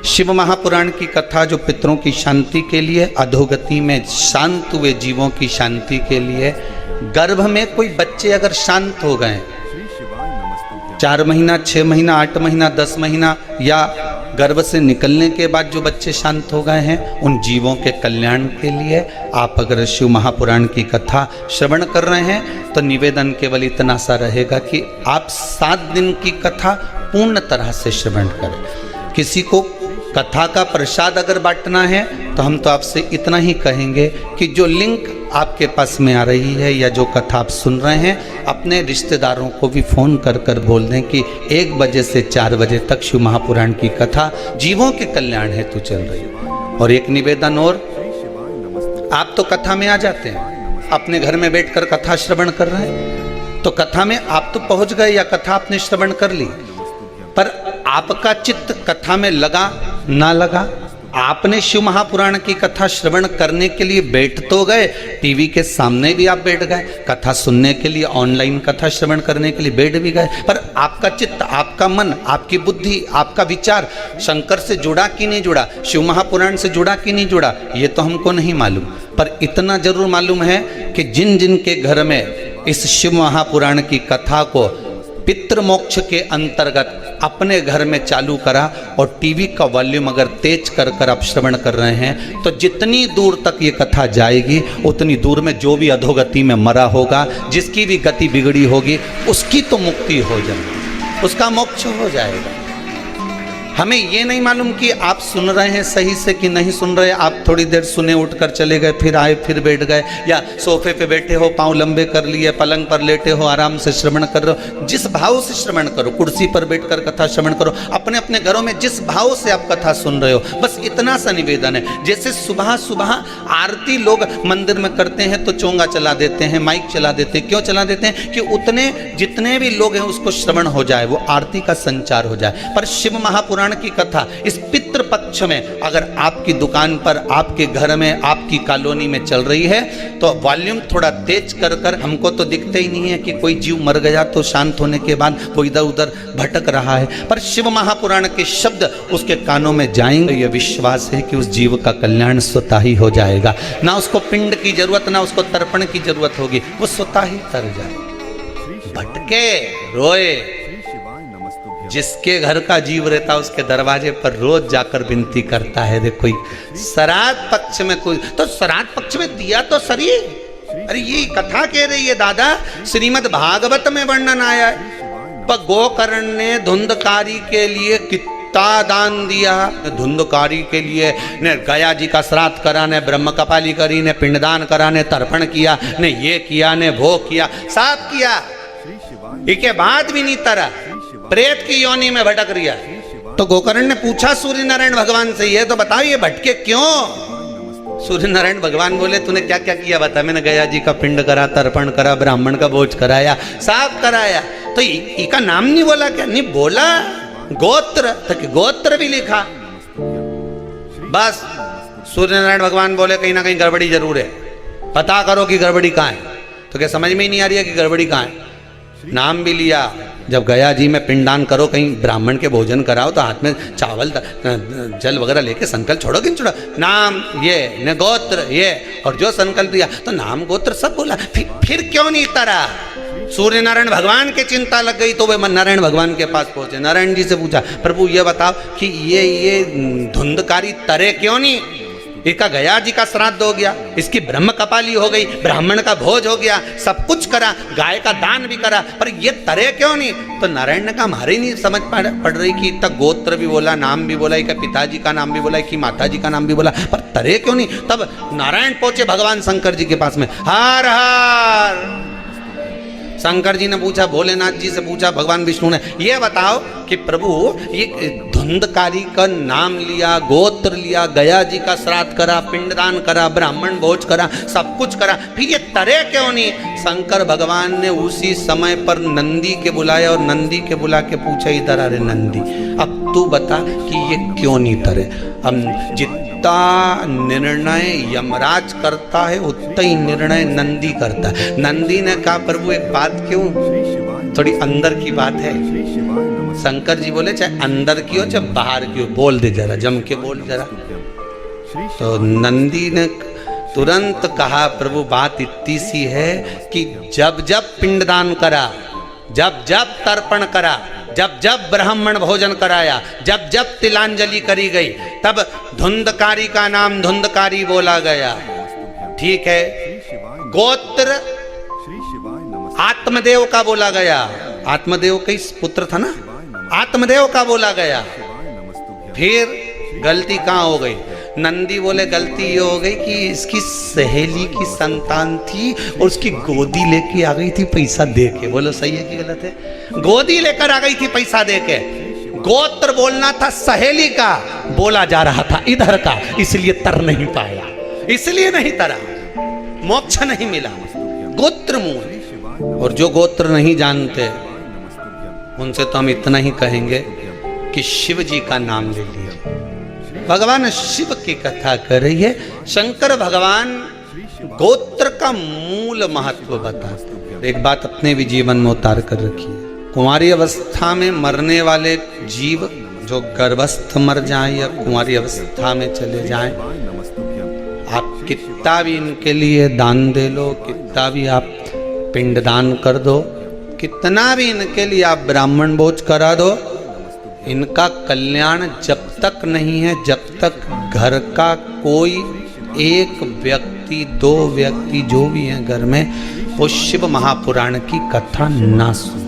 शिव महापुराण की कथा जो पितरों की शांति के लिए, अधोगति में शांत हुए जीवों की शांति के लिए, गर्भ में कोई बच्चे अगर शांत हो गए 4 महीना, 6 महीना, 8 महीना, 10 महीना या गर्भ से निकलने के बाद जो बच्चे शांत हो गए हैं, उन जीवों के कल्याण के लिए आप अगर शिव महापुराण की कथा श्रवण कर रहे हैं तो निवेदन केवल इतना सा रहेगा कि आप 7 दिन की कथा पूर्ण तरह से श्रवण करें। किसी को कथा का प्रसाद अगर बांटना है तो हम तो आपसे इतना ही कहेंगे कि जो लिंक आपके पास में आ रही है या जो कथा आप सुन रहे हैं, अपने रिश्तेदारों को भी फ़ोन कर कर बोल दें कि 1 बजे से 4 बजे तक शिव महापुराण की कथा जीवों के कल्याण हेतु चल रही है। और एक निवेदन और, आप तो कथा में आ जाते हैं, अपने घर में बैठकर कथा श्रवण कर रहे हैं, तो कथा में आप तो पहुंच गए या कथा आपने श्रवण कर ली, पर आपका चित्त कथा में लगा ना लगा, आपने शिव महापुराण की कथा श्रवण करने के लिए बैठ तो गए, टीवी के सामने भी आप बैठ गए, कथा सुनने के लिए, ऑनलाइन कथा श्रवण करने के लिए बैठ भी गए, पर आपका चित्त, आपका मन, आपकी बुद्धि, आपका विचार शंकर से जुड़ा कि नहीं जुड़ा, शिव महापुराण से जुड़ा कि नहीं जुड़ा, ये तो हमको नहीं मालूम। पर इतना जरूर मालूम है कि जिन जिन के घर में इस शिव महापुराण की कथा को पितृमोक्ष के अंतर्गत अपने घर में चालू करा और टीवी का वॉल्यूम अगर तेज कर कर आप श्रवण कर रहे हैं, तो जितनी दूर तक ये कथा जाएगी उतनी दूर में जो भी अधोगति में मरा होगा, जिसकी भी गति बिगड़ी होगी, उसकी तो मुक्ति हो जाएगी, उसका मोक्ष हो जाएगा। हमें ये नहीं मालूम कि आप सुन रहे हैं सही से कि नहीं सुन रहे। आप थोड़ी देर सुने, उठकर चले गए, फिर आए, फिर बैठ गए, या सोफे पे बैठे हो, पांव लंबे कर लिए, पलंग पर लेटे हो, आराम से श्रवण कर रहे हो, जिस भाव से श्रवण करो, कुर्सी पर बैठकर कथा श्रवण करो, अपने अपने घरों में जिस भाव से आप कथा सुन रहे हो, बस इतना सा निवेदन है। जैसे सुबह सुबह आरती लोग मंदिर में करते हैं तो चोंगा चला देते हैं, माइक चला देते हैं, क्यों चला देते हैं? कि उतने जितने भी लोग हैं उसको श्रवण हो जाए, वो आरती का संचार हो जाए। पर शिव महापुराण की कथा इस पितृ पक्ष में अगर आपकी दुकान पर, आपके घर में, आपकी कॉलोनी में चल रही है तो वॉल्यूम थोड़ा तेज कर कर, हमको तो दिखते ही नहीं है कि कोई जीव मर गया तो शांत होने के बाद वो इधर उधर भटक रहा है, पर शिव महापुराण के शब्द उसके कानों में जाएंगे, यह विश्वास है कि उस जीव का कल्याण स्वतः ही हो जाएगा। ना उसको पिंड की जरूरत, ना उसको तर्पण की जरूरत होगी, वो स्वतः ही तर जाए। भटके रोए, जिसके घर का जीव रहता है उसके दरवाजे पर रोज जाकर विनती करता है। देखो श्राद्ध पक्ष में कोई, तो श्राद्ध पक्ष में दिया तो सरी, अरे ये कथा कह रही है दादा, श्रीमद् भागवत में वर्णन आया है, पर गोकर्ण ने धुंधकारी के लिए कितना दान दिया, धुंधकारी के लिए ने गया जी का श्राद्ध करा, ने ब्रह्म कपाली करी, ने पिंडदान करा, ने तर्पण किया, ने ये किया, ने वो किया, सब किया, इसके बाद भी नहीं तरा, प्रेत की योनि में भटक रिया। तो गोकर्ण ने पूछा सूर्य नारायण भगवान से, ये तो बताओ ये भटके क्यों? सूर्य नारायण भगवान बोले, तूने क्या क्या किया बता? मैंने गया जी का पिंड करा, तर्पण करा, ब्राह्मण का भोज कराया, सब कराया, तो इसका नाम नहीं बोला क्या? नहीं बोला, गोत्र, तो गोत्र भी लिखा। बस सूर्य नारायण भगवान बोले कहीं ना कहीं गड़बड़ी जरूर है, पता करो कि गड़बड़ी कहाँ है। तो क्या समझ में ही नहीं आ रही है कि गड़बड़ी कहाँ है? नाम भी लिया, जब गया जी में पिंडदान करो, कहीं ब्राह्मण के भोजन कराओ तो हाथ में चावल जल वगैरह लेके संकल्प छोड़ो कि नहीं छोड़ो, नाम ये, न गोत्र ये, और जो संकल्प दिया तो नाम गोत्र सब बोला, फिर क्यों नहीं तरा? सूर्य नारायण भगवान के चिंता लग गई तो वे नारायण भगवान के पास पहुंचे, नारायण जी से पूछा, प्रभु ये बताओ कि ये धुंधकारी तरे क्यों नहीं? इसका गया जी का श्राद्ध हो गया, इसकी ब्रह्म कपाली हो गई, ब्राह्मण का भोज हो गया, सब कुछ करा, गाय का दान भी करा, पर ये तरे क्यों नहीं? तो नारायण ने कहा हमारे नहीं समझ पड़ रही कि इतना गोत्र भी बोला, नाम भी बोला, इसका पिताजी का नाम भी बोला, कि माता जी का नाम भी बोला, पर तरे क्यों नहीं? तब नारायण पहुंचे भगवान शंकर जी के पास में, हर हर। शंकर जी ने पूछा, भोलेनाथ जी से पूछा, भगवान विष्णु ने, ये बताओ कि प्रभु ये धुंधकारी का नाम लिया, गोत्र लिया, गया जी का श्राद्ध करा, पिंडदान करा, ब्राह्मण भोज करा, सब कुछ करा, फिर ये तरे क्यों नहीं? शंकर भगवान ने उसी समय पर नंदी के बुलाया और नंदी के बुला के पूछा, इधर अरे नंदी, अब तू बता कि ये क्यों नहीं तरे? हम जितना निर्णय यमराज करता है उतना ही निर्णय नंदी करता है। नंदी ने कहा प्रभु एक बात, क्यों? थोड़ी अंदर की बात है, शंकर जी बोले चाहे अंदर की हो चाहे बाहर की हो, बोल दे जरा, जम के बोल जरा। तो नंदी ने तुरंत कहा प्रभु बात इतनी सी है कि जब जब पिंडदान करा, जब जब तर्पण करा, जब जब ब्राह्मण भोजन कराया, जब जब तिलांजलि करी गई, तब धुंधकारी का नाम धुंधकारी बोला गया। ठीक है, गोत्र आत्मदेव का बोला गया, आत्मदेव का पुत्र था ना, आत्मदेव का बोला गया। फिर गलती कहाँ हो गई? नंदी बोले गलती ये हो गई कि इसकी सहेली की संतान थी और उसकी गोदी लेके आ गई थी पैसा दे के। बोलो सही है कि गलत है? गोदी लेकर आ गई थी पैसा दे के। गोत्र बोलना था सहेली का, बोला जा रहा था इधर का, इसलिए तर नहीं पाया, इसलिए नहीं तरा, मोक्ष नहीं मिला। गोत्र मूल। और जो गोत्र नहीं जानते उनसे तो हम इतना ही कहेंगे कि शिव जी का नाम ले लीजिए। भगवान शिव की कथा कर रही है। शंकर भगवान गोत्र का मूल महत्व बताते। एक बात अपने भी जीवन में उतार कर रखिए। कुंवारी अवस्था में मरने वाले जीव जो गर्भस्थ मर जाएं या कुंवारी अवस्था में चले जाएं, आप कितना भी इनके लिए दान दे लो, कितना भी आप पिंडदान कर दो, कितना भी इनके लिए आप ब्राह्मण भोज करा दो, इनका कल्याण जब तक नहीं है जब तक घर का कोई एक व्यक्ति, दो व्यक्ति जो भी हैं घर में, वो शिव महापुराण की कथा ना सुने।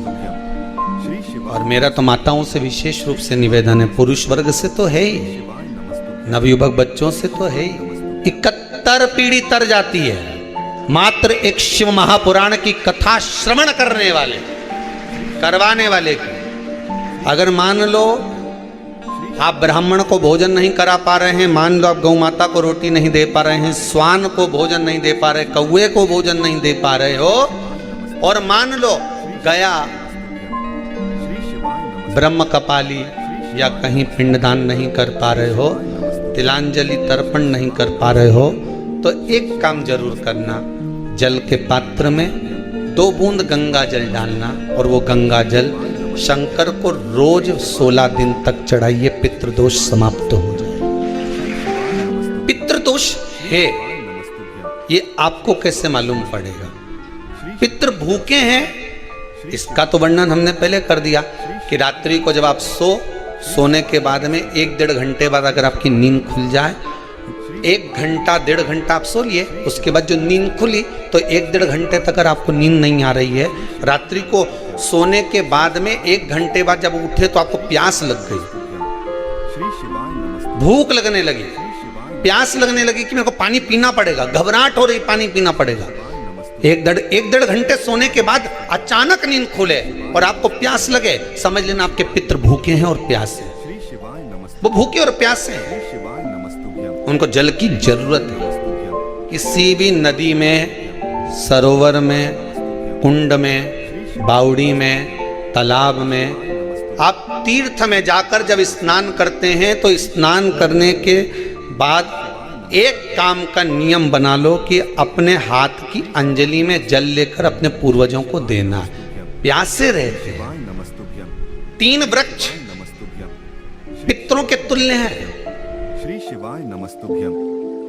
और मेरा तो माताओं से विशेष रूप से निवेदन है, पुरुष वर्ग से तो है ही, नवयुवक बच्चों से तो है ही, 71 पीढ़ी तर जाती है मात्र एक शिव महापुराण की कथा श्रवण करने वाले, करवाने वाले की। अगर मान लो आप ब्राह्मण को भोजन नहीं करा पा रहे हैं, मान लो आप गौ माता को रोटी नहीं दे पा रहे हैं, स्वान को भोजन नहीं दे पा रहे, कौवे को भोजन नहीं दे पा रहे हो, और मान लो गया ब्रह्म कपाली या कहीं पिंडदान नहीं कर पा रहे हो, तिलांजलि तर्पण नहीं कर पा रहे हो, तो एक काम जरूर करना, जल के पात्र में 2 बूंद गंगा जल डालना और वो गंगा जल शंकर को रोज 16 दिन तक चढ़ाइए, पितृदोष समाप्त हो जाए। पितृदोष है ये आपको कैसे मालूम पड़ेगा? पितृ भूखे हैं, इसका तो वर्णन हमने पहले कर दिया कि रात्रि को जब आप सोने के बाद में 1-1.5 घंटे बाद अगर आपकी नींद खुल जाए, 1 घंटा 1.5 घंटा आप सो लिए, उसके बाद जो नींद खुली तो 1-1.5 घंटे तक अगर आपको नींद नहीं आ रही है, रात्रि को सोने के बाद में 1 घंटे बाद जब उठे तो आपको प्यास लग गई, भूख लगने लगी, प्यास लगने लगी कि मेरे को पानी पीना पड़ेगा, घबराहट हो रही, पानी पीना पड़ेगा। 1-1.5 घंटे सोने के बाद अचानक नींद खुले और आपको प्यास लगे, समझ लेना आपके पितृ भूखे हैं और प्यास है, वो भूखे और प्यास है, उनको जल की जरूरत है। किसी भी नदी में, सरोवर में, कुंड में, बावड़ी में, तालाब में, आप तीर्थ में जाकर जब स्नान करते हैं तो स्नान करने के बाद एक काम का नियम बना लो कि अपने हाथ की अंजलि में जल लेकर अपने पूर्वजों को देना। प्यासे रहते हैं। 3 वृक्ष पितरों के तुल्य हैं। श्री शिवाय नमस्तुभ्यम,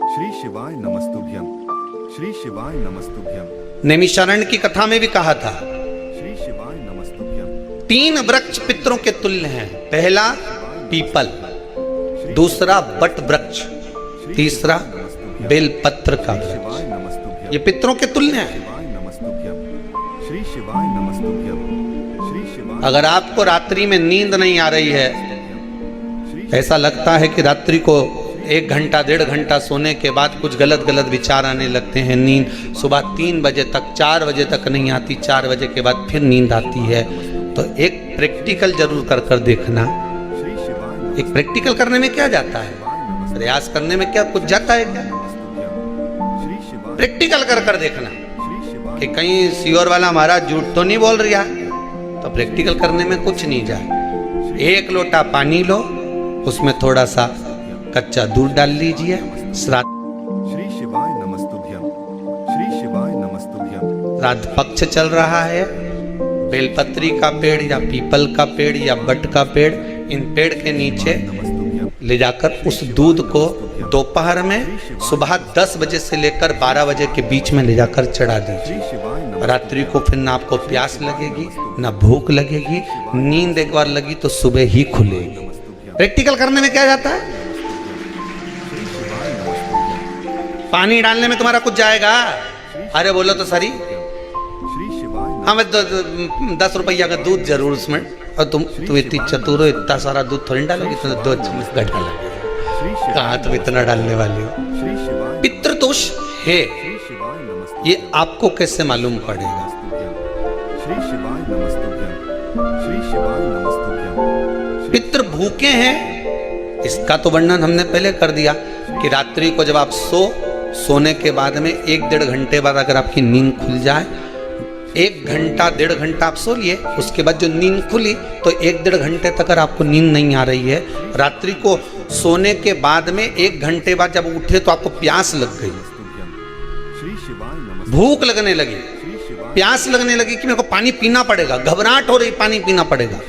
श्री शिवाय नमस्तुभ्यम, श्री शिवाय नमस्तुभ्यम। नैमिषारण्य की कथा में भी कहा था, श्री शिवाय नमस्तुभ्यम। 3 वृक्ष पितरों के तुल्य हैं। पहला पीपल, दूसरा बट वृक्ष, तीसरा बेलपत्र का वृक्ष। ये पितरों के तुल्य हैं। श्री शिवाय नमस्तुभ्यम, श्री शिवाय। अगर आपको रात्रि में नींद नहीं आ रही है, ऐसा लगता है कि रात्रि को 1 घंटा 1.5 घंटा सोने के बाद कुछ गलत गलत विचार आने लगते हैं, नींद सुबह 3 बजे तक 4 बजे तक नहीं आती, 4 बजे के बाद फिर नींद आती है, तो एक प्रैक्टिकल जरूर कर देखना। एक प्रैक्टिकल करने में क्या जाता है, प्रयास करने में क्या कुछ जाता है क्या? प्रैक्टिकल कर देखना कि कहीं सियोर वाला महाराज झूठ तो नहीं बोल रहा, तो प्रैक्टिकल करने में कुछ नहीं जाए। 1 लोटा पानी लो, उसमें थोड़ा सा कच्चा दूध डाल लीजिए, श्राद्ध श्री शिवाय नमस्तुभ्यम, श्री शिवाय नमस्तुभ्यम। श्राद्ध पक्ष चल रहा है, बेलपत्री का पेड़ या पीपल का पेड़ या बट का पेड़, इन पेड़ के नीचे ले जाकर उस दूध को दोपहर में सुबह 10 बजे से लेकर 12 बजे के बीच में ले जाकर चढ़ा दीजिए। रात्रि को फिर ना आपको प्यास लगेगी ना भूख लगेगी, नींद एक बार लगी तो सुबह ही खुलेगी। प्रैक्टिकल करने में क्या जाता है, पानी डालने में तुम्हारा कुछ जाएगा? अरे बोलो तो सरी, हमें 10 रुपया का दूध जरूर उसमें, और तुम इतनी चतुर हो, इतना सारा दूध थोड़ी डालोगी, तो 2 चम्मच घंटा लगेगा। कहाँ तुम इतना डालने वाली हो? पितृदोष है, ये आपको कैसे मालूम पड़ेगा? पितृ भूखे हैं, इसका तो वर्णन हमने पहले कर दिया कि रात्रि को जब आप सोने के बाद में 1-1.5 घंटे बाद अगर आपकी नींद खुल जाए, 1 घंटा 1.5 घंटा आप सो लिए, उसके बाद जो नींद खुली तो 1-1.5 घंटे तक अगर आपको नींद नहीं आ रही है, रात्रि को सोने के बाद में 1 घंटे बाद जब उठे तो आपको प्यास लग गई, भूख लगने लगी, प्यास लगने लगी कि मेरे को पानी पीना पड़ेगा, घबराहट हो रही, पानी पीना पड़ेगा।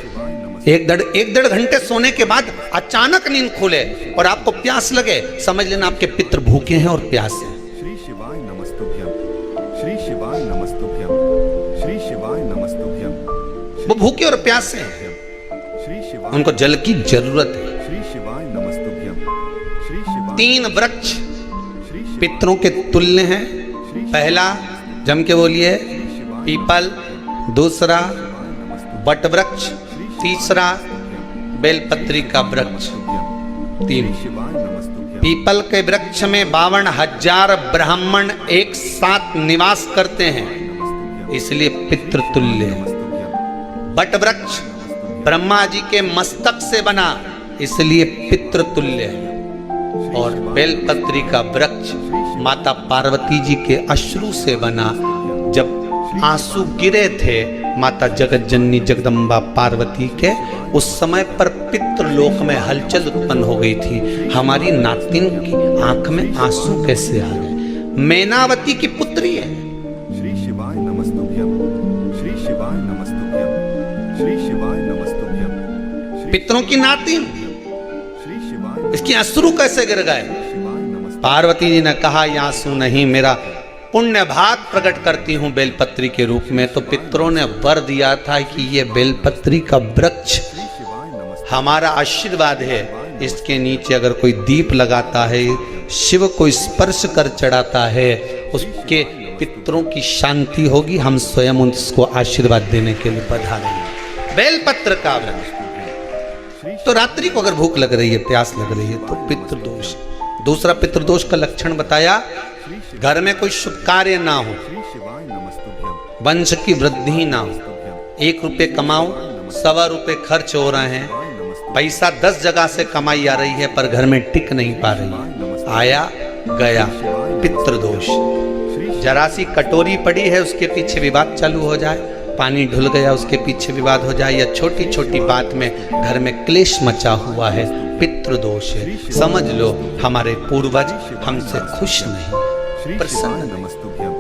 1-1.5 घंटे सोने के बाद अचानक नींद खुले और आपको प्यास लगे, समझ लेना आपके पितृ भूखे हैं और प्यास है। श्री शिवाय नमस्तुभ्यम, श्री शिवाय नमस्तुभ्यम, श्री शिवाय नमस्तुभ्यम। वो भूखे और प्यास है, श्री शिवाय, उनको जल की जरूरत है। श्री शिवाय नमस्तुभ्यम, श्री शिवाय। 3 वृक्ष पितरों के तुल्य हैं। पहला जम के बोलिए पीपल, दूसरा बट वृक्ष, तीसरा बेलपत्री का वृक्ष। 3 पीपल के वृक्ष में 52,000 ब्राह्मण एक साथ निवास करते हैं, इसलिए पितृतुल्य है। बट वृक्ष ब्रह्मा जी के मस्तक से बना, इसलिए पितृतुल्य है। और बेलपत्री का वृक्ष माता पार्वती जी के अश्रु से बना। जब आंसू गिरे थे माता जगत जननी जगदम्बा पार्वती के, उस समय पर पितृलोक में हलचल उत्पन्न हो गई थी। हमारी नातिन की आंख में आंसू कैसे आ गए? मैनावती की पुत्री है। श्री शिवाय नमस्तुभ्यम, श्री शिवाय नमस्तुभ्यम, श्री शिवाय नमस्तुभ्यम। पितरों की नातिन, श्री शिवाय, इसकी अश्रु कैसे गिर गए? शिवाय नमस्तुभ्यम। पार्वती जी ने कहा ये आंसू नहीं, मेरा पुण्य भाग प्रकट करती हूँ बेलपत्री के रूप में। तो पितरों ने वर दिया था कि ये बेलपत्री का वृक्ष हमारा आशीर्वाद है, इसके नीचे अगर कोई दीप लगाता है, शिव को स्पर्श कर चढ़ाता है, उसके पितरों की शांति होगी। हम स्वयं उसको आशीर्वाद देने के लिए पधारेंगे। बेलपत्र का वृक्ष। तो रात्रि को अगर भूख लग रही है, प्यास लग रही है, तो पितृदोष। दूसरा पितृदोष का लक्षण बताया, घर में कोई शुभ कार्य ना हो, श्री शिवाय नमस्तुभ्यम, वंश की वृद्धि ना हो, 1 रुपये कमाओ 1.25 रुपये खर्च हो रहे हैं, पैसा 10 जगह से कमाई आ रही है पर घर में टिक नहीं पा रही, आया गया, पितृदोष। जरा सी कटोरी पड़ी है उसके पीछे विवाद चालू हो जाए, पानी ढुल गया उसके पीछे विवाद हो जाए, या छोटी छोटी बात में घर में क्लेश मचा हुआ है, पितृदोष है। समझ लो हमारे पूर्वज हमसे खुश नहीं, श्री प्रसन्न शिवाय नहीं। नमस्तुभ्यम,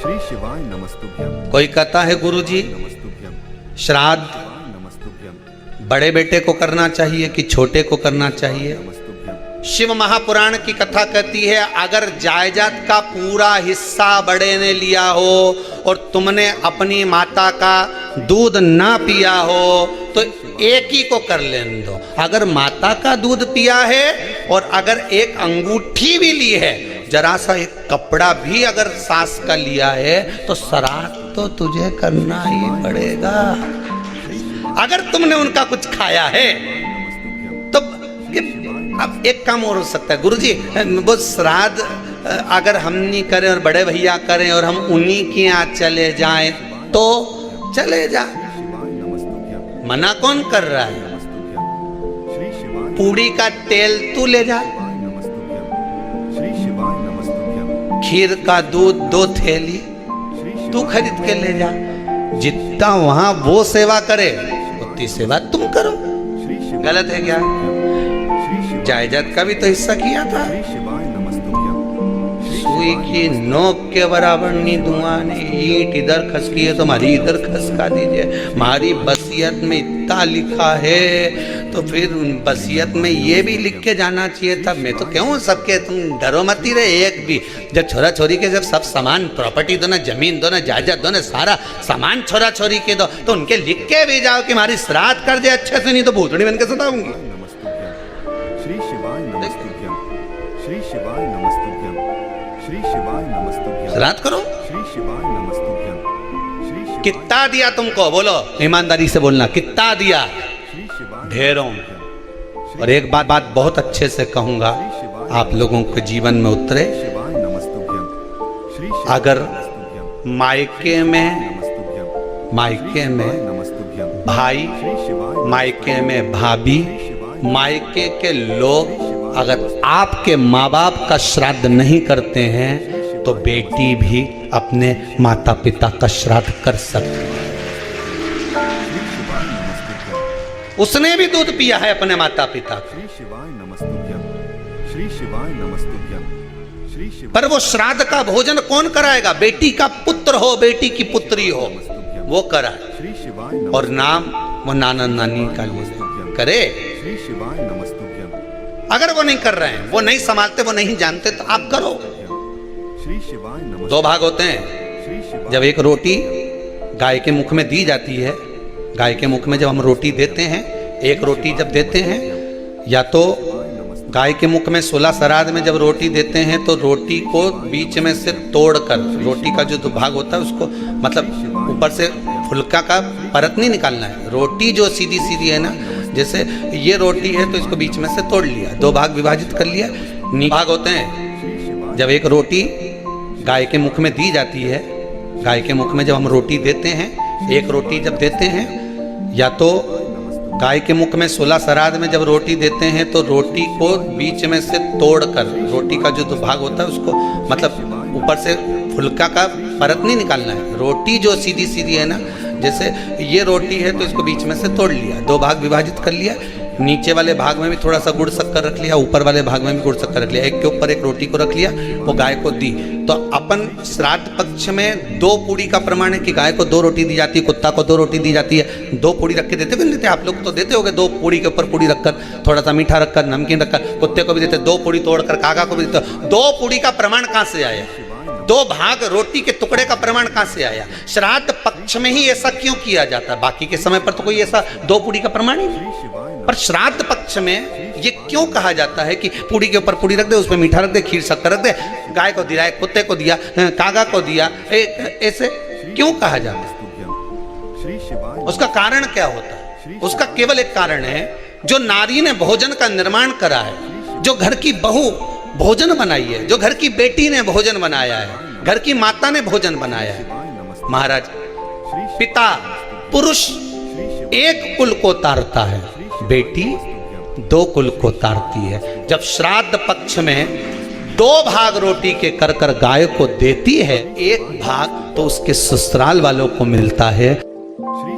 श्री शिवाय नमस्तुभ्यम, कोई कहता है गुरुजी नमस्तुभ्यम, श्राद्ध नमस्तुभ्यम, बड़े बेटे को करना चाहिए कि छोटे को करना चाहिए? नमस्तुभ्यम। शिव महापुराण की कथा कहती है, अगर जायदाद का पूरा हिस्सा बड़े ने लिया हो और तुमने अपनी माता का दूध ना पिया हो तो एक ही को कर लेने दो। अगर माता का दूध पिया है और अगर एक अंगूठी भी ली है, जरा सा एक कपड़ा भी अगर सास का लिया है, तो श्राद्ध तो तुझे करना ही पड़ेगा। अगर तुमने उनका कुछ खाया है तो अब एक काम और हो सकता है, गुरुजी वो श्राद्ध अगर हम नहीं करें और बड़े भैया करें और हम उन्हीं के यहाँ चले जाएं तो चले जा, मना कौन कर रहा है? श्री शिवाय, पूड़ी का तेल तू ले जा, श्री शिवाय नमस्तुभ्यम, खीर का दूध 2 थैली श्री तू खरीद के ले जा। जितना वहां वो सेवा करे उतनी सेवा तुम करो। शिवाय, गलत है क्या? श्री शिवाय, जायदाद का भी तो हिस्सा किया था, श्री शिवाय नमस्तुभ्यम, सुई छुरी की नोक के बराबर नहीं धुआं नहीं। ईंट इधर खसकी है तो हमारी इधर खसका दीजिए। हमारी बसियत में इतना लिखा है तो फिर बसियत में ये भी लिख के जाना चाहिए था। मैं तो क्यों सबके, तुम डरो मत ही रहे एक भी। जब छोरा छोरी के जब सब सामान प्रॉपर्टी दो ना, जमीन दो ना, जायदाद दो ना, सारा सामान छोरा छोरी के दो तो उनके लिख के भी जाओ कि हमारी श्राद्ध कर दे अच्छे से, नहीं तो भूतड़ी बन के सताऊंगी। श्री शिवाय नमस्तुभ्यं, श्री शिवाय नमस्तुभ्यं, श्री शिवाय नमस्तुभ्यं, श्राद्ध करो। श्री शिवाय नमस्तुभ्यं, श्री शिवाय कितना दिया तुमको, बोलो ईमानदारी से बोलना, कितना दिया? श्री शिवाय ढेरों। और एक बात बहुत अच्छे से कहूंगा, आप लोगों के जीवन में उतरे। शिवाय नमस्तुभ्यं, श्री शिवाय अगर नमस्तुभ्यं, मायके में नमस्तुभ्यं, मायके में नमस्तुभ्यं, भाई, श्री शिवाय मायके में भाभी, मायके के लोग अगर आपके माँ बाप का श्राद्ध नहीं करते हैं तो बेटी भी अपने माता पिता का श्राद्ध कर सकती है। उसने भी दूध पिया है अपने माता पिता का, श्री शिवाय नमस्तुभ्यं, श्री शिवाय नमस्तुभ्यं, श्री शिवाय पर वो श्राद्ध का भोजन कौन कराएगा? बेटी का पुत्र हो, बेटी की पुत्री हो, वो कराए। श्री शिवाय और नाम वो नाना नानी का ले करे। श्री शिवाय नमस्तुभ्यं, अगर वो नहीं कर रहे हैं, वो नहीं संभालते, वो नहीं जानते, तो आप करो। श्री शिवाय नमस्तुभ्यं, दो भाग होते हैं। श्री शिवाय जब एक रोटी गाय के मुख में दी जाती है, गाय के मुख में जब हम रोटी देते हैं, एक रोटी जब देते हैं, या तो गाय के मुख में 16 श्राद्ध में जब रोटी देते हैं तो रोटी को बीच में से तोड़कर, रोटी का जो भाग होता है उसको, मतलब ऊपर से फुलका का परत नहीं निकालना है। रोटी जो सीधी सीधी है ना, जैसे ये रोटी है तो इसको बीच में से तोड़ लिया, दो भाग विभाजित कर लिया। भाग होते हैं। जब एक रोटी गाय के मुख में दी जाती है, गाय के मुख में जब हम रोटी देते हैं, एक रोटी जब देते हैं, या तो गाय के मुख में 16 श्राद्ध में जब रोटी देते हैं तो रोटी को बीच में से तोड़कर, रोटी का जो भाग होता है उसको, मतलब ऊपर से फुलका का परत नहीं निकालना है। रोटी जो सीधी सीधी है ना, जैसे ये रोटी है तो इसको बीच में से तोड़ लिया, दो भाग विभाजित कर लिया। नीचे वाले भाग में भी थोड़ा सा गुड़ शक्कर रख लिया, ऊपर वाले भाग में भी गुड़ शक्कर रख लिया, एक के ऊपर एक रोटी को रख लिया, वो गाय को दी। तो अपन श्राद्ध पक्ष में 2 पूड़ी का प्रमाण है कि गाय को 2 रोटी दी जाती है, कुत्ता को 2 रोटी दी जाती है। 2 पूड़ी रख के देते भी देते, आप लोग तो देते होगे। 2 पूड़ी के ऊपर पूड़ी रखकर, थोड़ा सा मीठा रखकर, नमकीन रखकर, कुत्ते को भी देते। 2 पूड़ी तोड़कर कागा को भी देते। 2 पूड़ी का प्रमाण कहाँ से आया? 2 भाग रोटी के टुकड़े का प्रमाण कहाँ से आया? श्राद्ध पक्ष में ही ऐसा क्यों किया जाता है? बाकी के समय पर तो कोई ऐसा 2 पूड़ी का प्रमाण ही नहीं, पर श्राद्ध पक्ष में ये क्यों कहा जाता है कि पूड़ी के ऊपर पूड़ी रख दे, उसमें मीठा रख दे, खीर शक्कर रख दे, गाय को दिया, कुत्ते को दिया, कागा को दिया, ऐसे क्यों कहा जाता है? उसका कारण क्या होता है? उसका केवल एक कारण है, जो नारी ने भोजन का निर्माण करा है, जो घर की बहू भोजन बनाई है, जो घर की बेटी ने भोजन बनाया है, घर की माता ने भोजन बनाया है। महाराज, पिता पुरुष एक कुल को तारता है, बेटी 2 कुल को तारती है। जब श्राद्ध पक्ष में 2 भाग रोटी के कर कर गाय को देती है, 1 भाग तो उसके ससुराल वालों को मिलता है,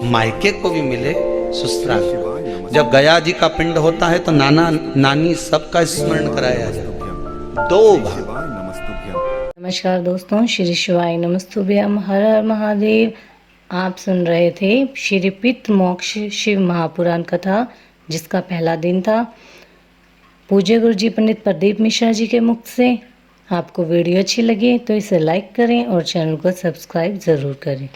मायके को भी मिले, ससुराल। जब गया जी का पिंड होता है तो नाना नानी सबका स्मरण कराया जाता है। 2 भाग। नमस्कार दोस्तों, श्री शिवाय नमस्तुभ्यम, हर हर महादेव। आप सुन रहे थे श्री पितृ मोक्ष शिव महापुराण कथा, जिसका पहला दिन था। पूज्य गुरु जी पंडित प्रदीप मिश्रा जी के मुख से। आपको वीडियो अच्छी लगी तो इसे लाइक करें और चैनल को सब्सक्राइब ज़रूर करें।